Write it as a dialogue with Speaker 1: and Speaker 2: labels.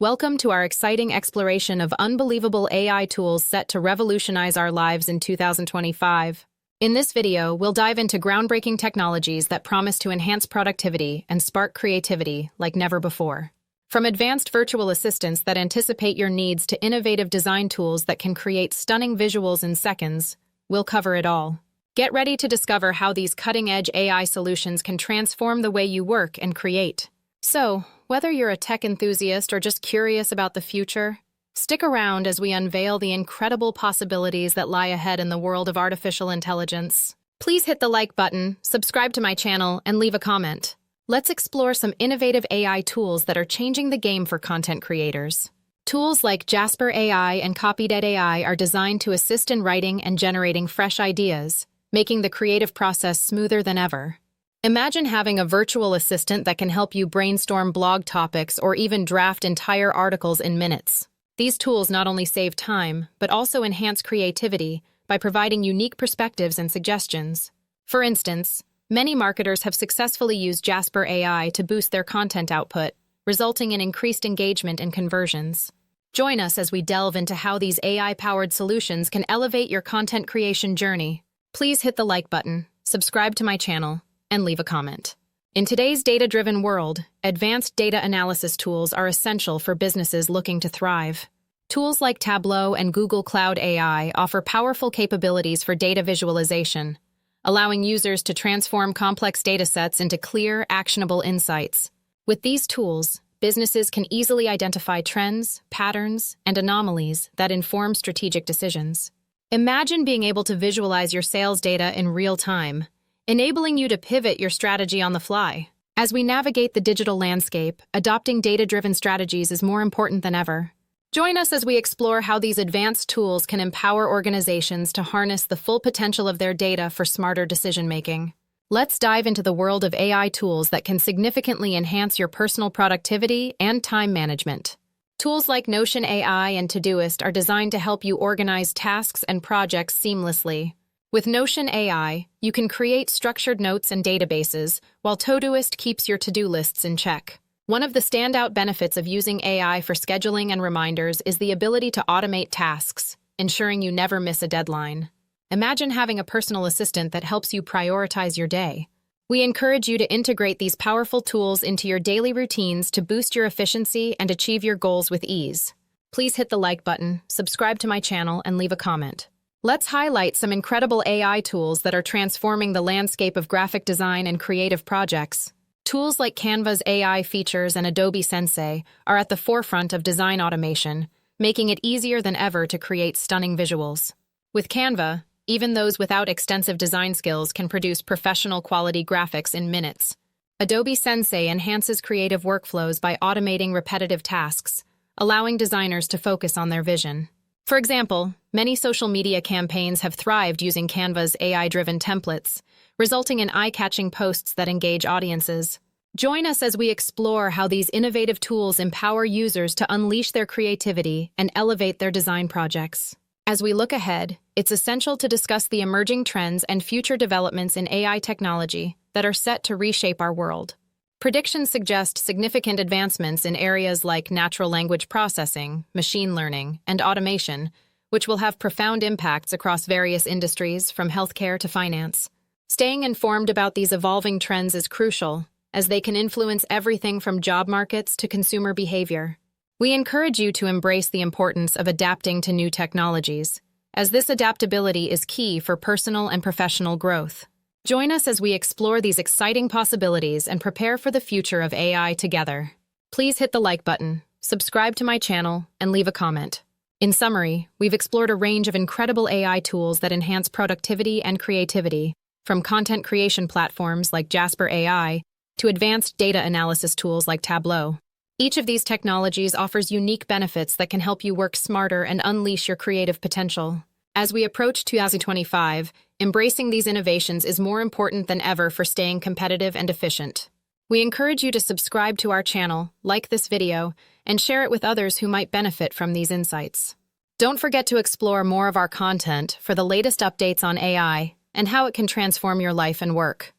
Speaker 1: Welcome to our exciting exploration of unbelievable AI tools set to revolutionize our lives in 2025. In this video, we'll dive into groundbreaking technologies that promise to enhance productivity and spark creativity like never before. From advanced virtual assistants that anticipate your needs to innovative design tools that can create stunning visuals in seconds, we'll cover it all. Get ready to discover how these cutting-edge AI solutions can transform the way you work and create. So, whether you're a tech enthusiast or just curious about the future, stick around as we unveil the incredible possibilities that lie ahead in the world of artificial intelligence. Please hit the like button, subscribe to my channel, and leave a comment. Let's explore some innovative AI tools that are changing the game for content creators. Tools like Jasper AI and AI are designed to assist in writing and generating fresh ideas, making the creative process smoother than ever. Imagine having a virtual assistant that can help you brainstorm blog topics or even draft entire articles in minutes. These tools not only save time, but also enhance creativity by providing unique perspectives and suggestions. For instance, many marketers have successfully used Jasper AI to boost their content output, resulting in increased engagement and conversions. Join us as we delve into how these AI-powered solutions can elevate your content creation journey. Please hit the like button, subscribe to my channel, and leave a comment. In today's data-driven world, advanced data analysis tools are essential for businesses looking to thrive. Tools like Tableau and Google Cloud AI offer powerful capabilities for data visualization, allowing users to transform complex datasets into clear, actionable insights. With these tools, businesses can easily identify trends, patterns, and anomalies that inform strategic decisions. Imagine being able to visualize your sales data in real time, enabling you to pivot your strategy on the fly. As we navigate the digital landscape, adopting data-driven strategies is more important than ever. Join us as we explore how these advanced tools can empower organizations to harness the full potential of their data for smarter decision-making. Let's dive into the world of AI tools that can significantly enhance your personal productivity and time management. Tools like Notion AI and Todoist are designed to help you organize tasks and projects seamlessly. With Notion AI, you can create structured notes and databases, while Todoist keeps your to-do lists in check. One of the standout benefits of using AI for scheduling and reminders is the ability to automate tasks, ensuring you never miss a deadline. Imagine having a personal assistant that helps you prioritize your day. We encourage you to integrate these powerful tools into your daily routines to boost your efficiency and achieve your goals with ease. Please hit the like button, subscribe to my channel, and leave a comment. Let's highlight some incredible AI tools that are transforming the landscape of graphic design and creative projects. Tools like Canva's AI features and Adobe Sensei are at the forefront of design automation, making it easier than ever to create stunning visuals. With Canva, even those without extensive design skills can produce professional quality graphics in minutes. Adobe Sensei enhances creative workflows by automating repetitive tasks, allowing designers to focus on their vision. For example, many social media campaigns have thrived using Canva's AI-driven templates, resulting in eye-catching posts that engage audiences. Join us as we explore how these innovative tools empower users to unleash their creativity and elevate their design projects. As we look ahead, it's essential to discuss the emerging trends and future developments in AI technology that are set to reshape our world. Predictions suggest significant advancements in areas like natural language processing, machine learning, and automation, which will have profound impacts across various industries from healthcare to finance. Staying informed about these evolving trends is crucial, as they can influence everything from job markets to consumer behavior. We encourage you to embrace the importance of adapting to new technologies, as this adaptability is key for personal and professional growth. Join us as we explore these exciting possibilities and prepare for the future of AI together. Please hit the like button, subscribe to my channel, and leave a comment. In summary, we've explored a range of incredible AI tools that enhance productivity and creativity, from content creation platforms like Jasper AI to advanced data analysis tools like Tableau. Each of these technologies offers unique benefits that can help you work smarter and unleash your creative potential. As we approach 2025, embracing these innovations is more important than ever for staying competitive and efficient. We encourage you to subscribe to our channel, like this video, and share it with others who might benefit from these insights. Don't forget to explore more of our content for the latest updates on AI and how it can transform your life and work.